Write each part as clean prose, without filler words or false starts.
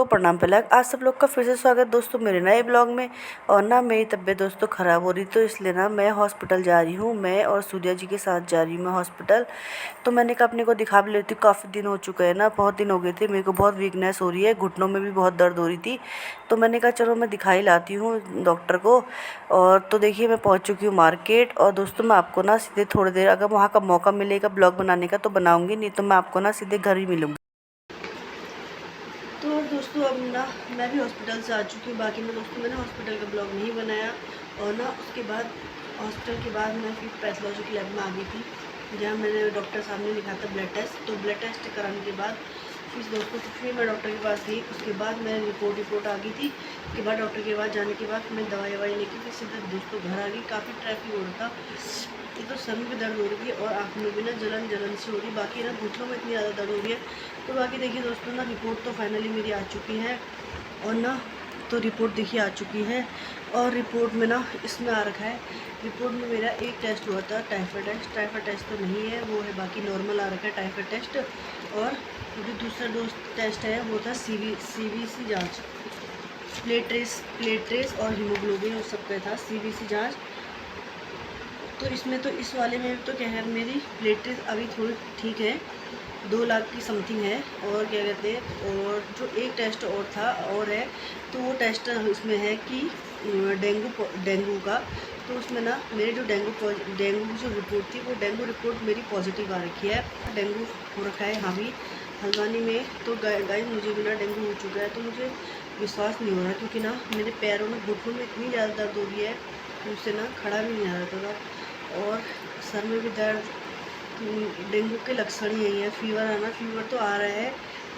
प्रणाम पहला आज सब लोग का फिर से स्वागत दोस्तों मेरे नए ब्लॉग में। और ना मेरी तबीयत दोस्तों ख़राब हो रही तो इसलिए ना मैं हॉस्पिटल जा रही हूँ। मैं और सूर्या जी के साथ जा रही हूँ मैं हॉस्पिटल। तो मैंने कहा अपने को दिखा भी लेती हूँ, काफ़ी दिन हो चुके हैं ना, बहुत दिन हो गए थे। मेरे को बहुत वीकनेस हो रही है, घुटनों में भी बहुत दर्द हो रही थी। तो मैंने कहा चलो मैं दिखा ही लाती हूँ डॉक्टर को। और तो देखिए मैं पहुँच चुकी हूँ मार्केट। और दोस्तों मैं आपको ना सीधे थोड़ी देर अगर वहाँ का मौका मिलेगा ब्लॉग बनाने का तो बनाऊँगी, नहीं तो मैं आपको ना सीधे घर ही मिलूँगी। तो दोस्तों अब ना मैं भी हॉस्पिटल से आ चुकी हूँ। बाकी ना दोस्तों मैंने हॉस्पिटल का ब्लॉग नहीं बनाया। और ना उसके बाद हॉस्पिटल के बाद मैं फिर पैथोलॉजी की लैब में आ गई थी, जहाँ मैंने डॉक्टर साहब ने लिखा था ब्लड टेस्ट। तो ब्लड टेस्ट कराने के बाद फिर दोस्तों फिर मैं डॉक्टर के पास गई। उसके बाद मेरी रिपोर्ट आ गई थी। उसके बाद डॉक्टर के पास जाने के बाद मैं दवाई लेके फिर सीधा दोस्तों घर आ गई। काफ़ी ट्रैफिक हो रहा था, एक तो सर में भी दर्द हो रही है और आँख में भी ना जलन सी हो रही है। बाकी ना घुटनों में इतनी ज़्यादा दर्द हो रही है। तो बाकी देखिए दोस्तों ना रिपोर्ट तो फाइनली मेरी आ चुकी है। और ना तो रिपोर्ट देखिए आ चुकी है। और रिपोर्ट में ना इसमें आ रखा है, रिपोर्ट में मेरा एक टेस्ट हुआ था टाइफाइड टेस्ट। टाइफाइड टेस्ट तो नहीं है, वो है बाकी नॉर्मल आ रखा है टाइफाइड टेस्ट। और जो दूसरा टेस्ट है वो था सीबीसी जाँच, प्लेटलेट्स और हीमोग्लोबिन उस सब का था सीबीसी जाँच। तो इसमें तो इस वाले में तो क्या है, मेरी प्लेटलेट अभी थोड़ी ठीक है, 2 लाख की समथिंग है। और क्या कहते हैं, और जो एक टेस्ट और था और है, तो वो टेस्ट इसमें है कि डेंगू का। तो उसमें ना मेरे जो डेंगू की जो रिपोर्ट थी वो डेंगू रिपोर्ट मेरी पॉजिटिव आ रखी है। डेंगू हो रखा है यहाँ भी हल्द्वानी में। तो गाइस मुझे भी ना डेंगू हो चुका है। तो मुझे विश्वास नहीं हो रहा, क्योंकि ना मेरे पैरों में घुटनों में इतनी ज़्यादा दर्द हो रही है, उससे ना खड़ा भी नहीं आ रहा था। और सर में भी दर्द, डेंगू के लक्षण यही है। फीवर आना, फीवर तो आ रहा है।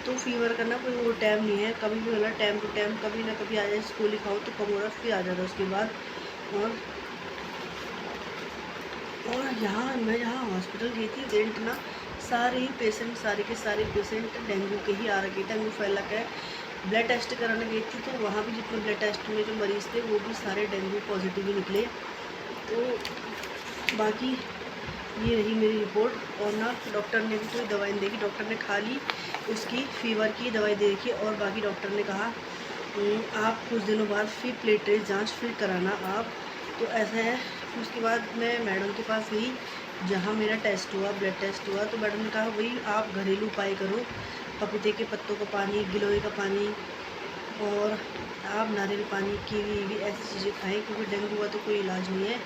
तो फीवर का ना कोई वो टाइम नहीं है, कभी भी मतलब टाइम टू टाइम कभी ना कभी आ जाए। स्कूल लिखाओ तो कम हो रहा फिर आ जाता उसके बाद। और यहाँ मैं जहाँ हॉस्पिटल गई थी रेंट ना, सारे के सारे पेशेंट डेंगू के ही आ रखे, डेंगू फैला है। ब्लड टेस्ट कराने गई थी तो वहाँ भी जितने ब्लड टेस्ट में जो मरीज़ थे वो भी सारे डेंगू पॉजिटिव ही निकले। तो बाकी ये रही मेरी रिपोर्ट। और ना डॉक्टर ने भी कोई दवाई नहीं देखी, डॉक्टर ने खाली उसकी फीवर की दवाई दे रखी। और बाकी डॉक्टर ने कहा आप कुछ दिनों बाद फिर प्लेटलेट जांच फिर कराना आप। तो ऐसा है। फिर उसके बाद मैं मैडम के पास गई जहाँ मेरा टेस्ट हुआ, ब्लड टेस्ट हुआ। तो मैडम ने कहा वही आप घरेलू उपाय करो, पपीते के पत्तों का पानी, गिलोय का पानी, और आप नारियल पानी, कीवी ऐसी चीज़ें खाएँ, क्योंकि डेंगू हुआ तो कोई इलाज नहीं है।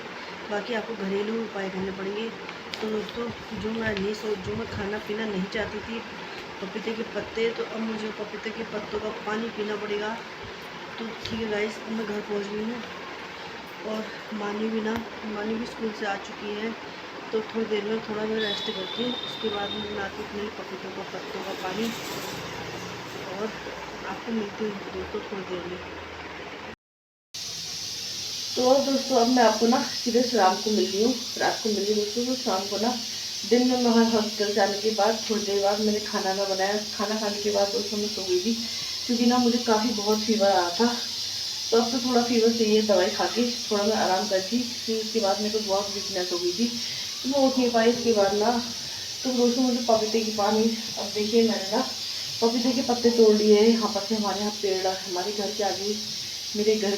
बाकी आपको घरेलू उपाय करने पड़ेंगे। तो दोस्तों जो मैं खाना पीना नहीं चाहती थी पपीते के पत्ते, तो अब मुझे पपीते के पत्तों का पानी पीना पड़ेगा। तो ठीक है गाइस, अब मैं घर पहुंच गई हूँ। और मानी भी स्कूल से आ चुकी है। तो थोड़ी देर में थोड़ा मैं रेस्ट करती हूँ, उसके बाद मैं बनाती हूँ पपीतों का पत्तों का पानी। और आपको मिलती हूँ दोस्तों थोड़ी देर में। तो और दोस्तों अब मैं आपको ना सीधे शाम को मिल रही हूँ, रात को मिल रही हूँ दोस्तों। तो शाम को ना दिन में मैं हॉस्पिटल जाने के बाद थोड़ी देर बाद मैंने खाना ना बनाया। खाना खाने के बाद दोस्तों मैं सो गई थी, क्योंकि ना मुझे काफ़ी बहुत फीवर आ रहा था। तो अब तो थोड़ा फीवर चाहिए, दवाई खा के थोड़ा मैं आराम करती। फिर उसके बाद मेरे को बहुत वीकनेस हो गई थी, तो मैं उठ नहीं पाई। इसके बाद ना तो दोस्तों मुझे पपीते की पानी, अब देखिए मैंने ना पपीते के पत्ते तोड़ लिए हैं। यहाँ पर से हमारे यहाँ पेड़, हमारे घर के आगे,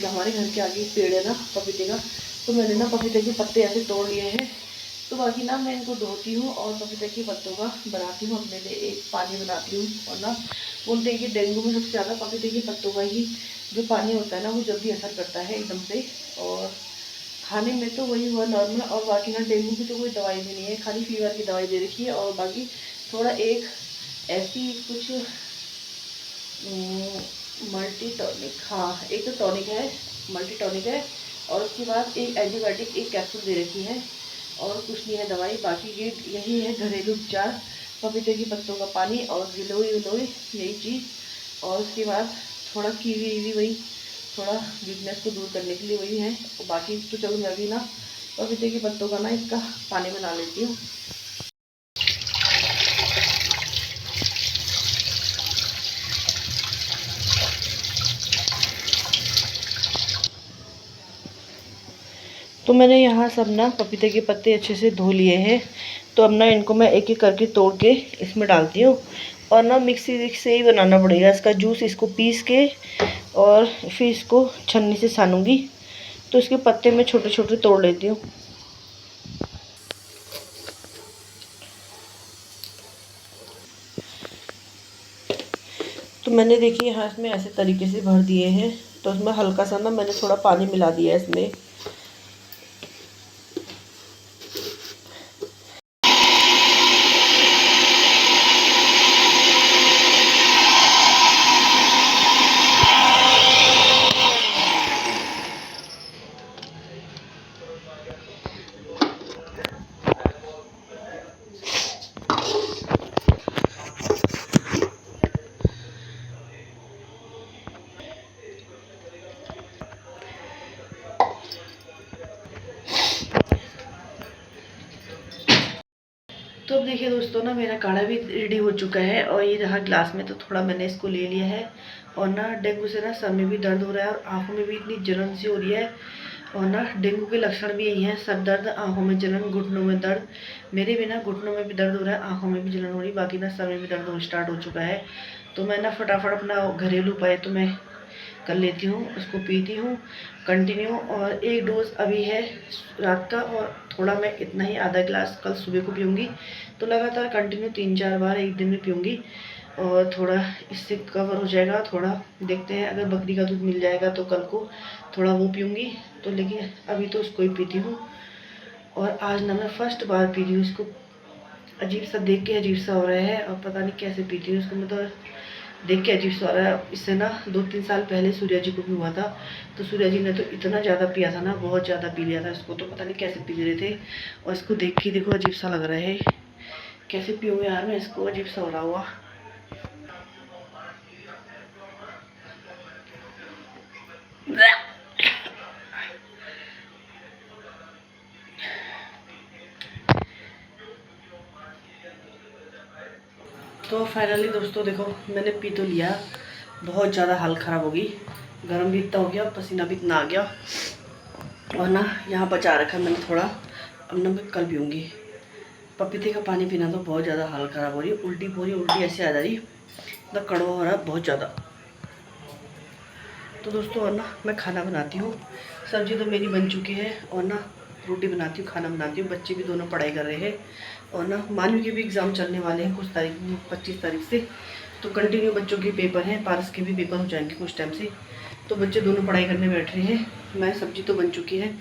हमारे घर के आगे पेड़ है ना पपीते का। तो मैंने ना पपीते के पत्ते ऐसे तोड़ लिए हैं। तो बाकी ना मैं इनको धोती हूँ और पपीते के पत्तों का बनाती हूँ अपने लिए एक पानी बनाती हूँ। और ना बोलते हैं कि डेंगू में सबसे ज़्यादा पपीते के पत्तों का ही जो पानी होता है ना वो जल्दी असर करता है एकदम से। और खाने में तो वही हुआ नॉर्मल। और बाकी ना डेंगू की तो कोई दवाई भी नहीं है, खाली फीवर की दवाई दे रखी है। और बाकी थोड़ा एक ऐसी कुछ मल्टी टॉनिक, हाँ एक तो टॉनिक है, मल्टी टॉनिक है। और उसके बाद एक एंटीबायोटिक एक कैप्सूल दे रखी है। और कुछ नहीं है दवाई। बाकी ये यही है घरेलू उपचार, पपीते के पत्तों का पानी और गिलोय विलोय यही चीज़। और उसके बाद थोड़ा कीवी वीवी, वही थोड़ा वीकनेस को दूर करने के लिए वही है। और बाकी तो चलो मैं भी ना पपीते के पत्तों का ना इसका पानी बना लेती हूँ। तो मैंने यहाँ सब ना पपीते के पत्ते अच्छे से धो लिए हैं। तो अब ना इनको मैं एक एक करके तोड़ के इसमें डालती हूँ। और ना मिक्सी से ही बनाना पड़ेगा इसका जूस, इसको पीस के और फिर इसको छन्नी से छानूंगी। तो इसके पत्ते मैं छोटे छोटे तोड़ लेती हूँ। तो मैंने देखिए यहाँ इसमें ऐसे तरीके से भर दिए हैं। तो इसमें हल्का सा ना मैंने थोड़ा पानी मिला दिया है इसमें। तो अब देखिए दोस्तों ना मेरा काढ़ा भी रेडी हो चुका है और ये रहा ग्लास में। तो थोड़ा मैंने इसको ले लिया है। और ना डेंगू से ना सर में भी दर्द हो रहा है और आंखों में भी इतनी जलन सी हो रही है। और ना डेंगू के लक्षण भी यही हैं, सर दर्द, आंखों में जलन, घुटनों में दर्द। मेरे भी ना घुटनों में भी दर्द हो रहा है, आंखों में भी जलन हो रही है, बाकी ना सर में भी दर्द हो स्टार्ट हो चुका है। तो मैं ना फटाफट अपना घरेलू उपाय तो मैं कर लेती हूँ, उसको पीती हूँ कंटिन्यू। और एक डोज अभी है रात का और थोड़ा मैं इतना ही आधा गिलास कल सुबह को पीऊँगी। तो लगातार कंटिन्यू 3-4 बार एक दिन में पीऊँगी और थोड़ा इससे कवर हो जाएगा। थोड़ा देखते हैं, अगर बकरी का दूध मिल जाएगा तो कल को थोड़ा वो पीऊँगी। तो लेकिन अभी तो उसको ही पीती हूँ। और आज ना मैं फर्स्ट बार पी रही हूँ इसको। अजीब सा देख के अजीब सा हो रहा है और पता नहीं कैसे पीती हूँ इसको। मैं तो देख के अजीब सा हो रहा है। इससे ना 2-3 साल पहले सूर्या जी को भी हुआ था। तो सूर्या जी ने तो इतना ज़्यादा पिया था ना, बहुत ज़्यादा पी लिया था इसको। तो पता नहीं कैसे पी रहे थे। और इसको देख के देखो अजीब सा लग रहा है। कैसे पीऊँ यार मैं इसको, अजीब सा हो रहा हुआ। तो फाइनली दोस्तों देखो मैंने पी तो लिया। बहुत ज़्यादा हाल ख़राब हो गई, गर्म भी इतना हो गया, पसीना भी इतना आ गया। और ना यहाँ बचा रखा मैंने थोड़ा, अब ना मैं कल पीऊँगी। पपीते का पानी पीना तो बहुत ज़्यादा हाल ख़राब हो रही है, उल्टी पूरी उल्टी ऐसे आ जा रही, मतलब कड़वा हो रहा है बहुत ज़्यादा। तो दोस्तों और ना मैं खाना बनाती हूँ। सब्ज़ी तो मेरी बन चुकी है और ना रोटी बनाती हूँ, खाना बनाती हूँ। बच्चे भी दोनों पढ़ाई कर रहे हैं और ना मानवी के भी एग्ज़ाम चलने वाले हैं कुछ तारीख, 25 तारीख से। तो कंटिन्यू बच्चों के पेपर हैं, पारस के भी पेपर हो जाएंगे कुछ टाइम से। तो बच्चे दोनों पढ़ाई करने बैठ रहे हैं। मैं सब्ज़ी तो बन चुकी है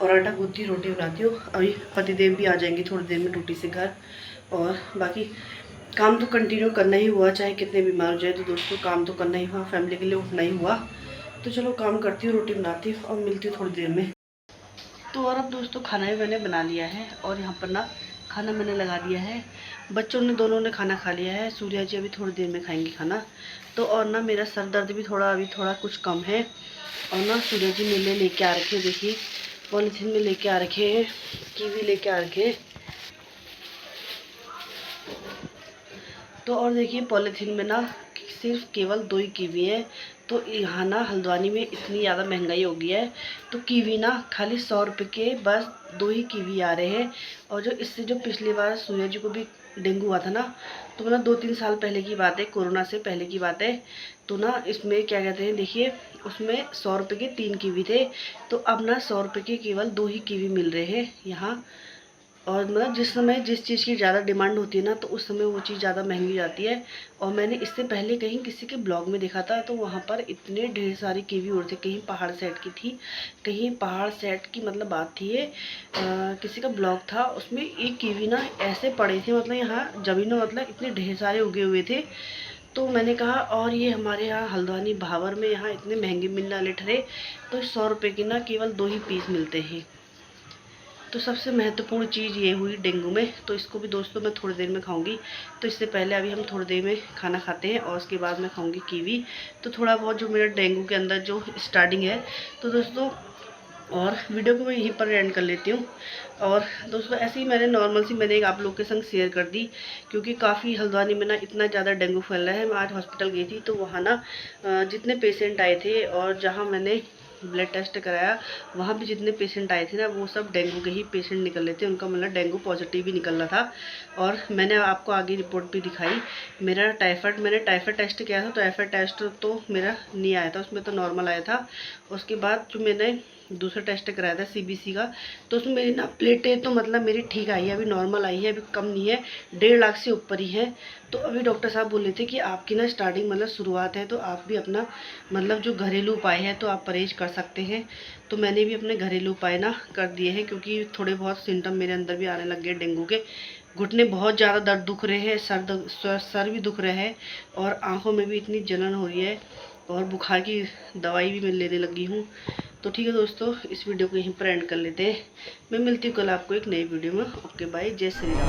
और आटा गूँथती रोटी बनाती हूँ। अभी पतिदेव भी आ जाएंगे थोड़ी देर में ड्यूटी से घर। और बाकी काम तो कंटिन्यू करना ही हुआ, चाहे कितने बीमार हो जाए। तो दोस्तों काम तो करना ही हुआ, फैमिली के लिए उठना ही हुआ। तो चलो काम करती हूँ, रोटी बनाती हूँ और मिलती हूँ थोड़ी देर में। तो और अब दोस्तों खाना भी मैंने बना लिया है और यहाँ पर ना खाना मैंने लगा दिया है। बच्चों ने दोनों ने खाना खा लिया है। सूर्या जी अभी थोड़ी देर में खाएंगे खाना। तो और ना मेरा सर दर्द भी अभी थोड़ा कुछ कम है। और ना सूर्या जी मेले लेके आ रखे, देखिए पॉलीथीन में लेके आ रखे हैं, कीवी लेके आ रखे। तो और देखिए पॉलीथीन में ना सिर्फ केवल 2 ही कीवी है। तो यहाँ ना हल्द्वानी में इतनी ज़्यादा महंगाई हो गई है, तो कीवी ना खाली 100 रुपये के बस 2 ही कीवी आ रहे हैं। और जो इससे जो पिछली बार सूर्या जी को भी डेंगू हुआ था ना, तो मतलब 2-3 साल पहले की बात है, कोरोना से पहले की बात है। तो ना इसमें क्या कहते हैं, देखिए उसमें 100 रुपये के 3 कीवी थे। तो अब ना 100 रुपये के केवल 2 ही कीवी मिल रहे हैं यहाँ। और मतलब जिस समय जिस चीज़ की ज़्यादा डिमांड होती है ना, तो उस समय वो चीज़ ज़्यादा महंगी जाती है। और मैंने इससे पहले कहीं किसी के ब्लॉग में देखा था, तो वहाँ पर इतने ढेर सारी कीवी उड़ थे। कहीं पहाड़ सेट की थी, कहीं पहाड़ सेट की मतलब बात थी ये, किसी का ब्लॉग था, उसमें एक कीवी ना ऐसे पड़े थे, मतलब यहाँ ज़मीनों मतलब इतने ढेर सारे उगे हुए थे। तो मैंने कहा और ये हमारे यहाँ हल्द्वानी भावर में यहाँ इतने महंगे मिलने वाले ठहरे, तो 100 रुपये की ना केवल 2 ही पीस मिलते हैं। तो सबसे महत्वपूर्ण चीज़ ये हुई डेंगू में। तो इसको भी दोस्तों मैं थोड़ी देर में खाऊंगी। तो इससे पहले अभी हम थोड़ी देर में खाना खाते हैं और उसके बाद मैं खाऊंगी कीवी। तो थोड़ा बहुत जो मेरा डेंगू के अंदर जो स्टार्टिंग है, तो दोस्तों और वीडियो को मैं यहीं पर एंड कर लेती हूँ। और दोस्तों ऐसे ही मैंने नॉर्मल सी मैंने एक आप लोग के संग शेयर कर दी, क्योंकि काफ़ी हल्द्वानी में ना इतना ज़्यादा डेंगू फैल रहा है। मैं आज हॉस्पिटल गई थी, तो वहाँ ना जितने पेशेंट आए थे और जहाँ मैंने ब्लड टेस्ट कराया, वहाँ भी जितने पेशेंट आए थे ना वो सब डेंगू के ही पेशेंट निकल रहे थे, उनका मतलब डेंगू पॉजिटिव ही निकल रहा था। और मैंने आपको आगे रिपोर्ट भी दिखाई। मैंने टाइफाइड टेस्ट किया था, तो टाइफाइड टेस्ट तो मेरा नहीं आया था, उसमें तो नॉर्मल आया था। उसके बाद जो मैंने दूसरा टेस्ट कराया था CBC का, तो उसमें मेरी ना प्लेटें तो मतलब मेरी ठीक आई है, अभी नॉर्मल आई है, अभी कम नहीं है, 1.5 लाख से ऊपर ही है। तो अभी डॉक्टर साहब बोले थे कि आपकी ना स्टार्टिंग मतलब शुरुआत है, तो आप भी अपना मतलब जो घरेलू उपाय है तो आप परहेज कर सकते हैं। तो मैंने भी अपने घरेलू उपाय ना कर दिए हैं, क्योंकि थोड़े बहुत सिम्टम मेरे अंदर भी आने लग गए डेंगू के। घुटने बहुत ज़्यादा दर्द दुख रहे हैं, सर भी दुख रहा है, और आँखों में भी इतनी जलन हो रही है, और बुखार की दवाई भी मैं लेने लगी हूँ। तो ठीक है दोस्तों, इस वीडियो को यहीं पर एंड कर लेते हैं। मैं मिलती हूँ कल आपको एक नई वीडियो में। ओके बाय, जय श्री राम।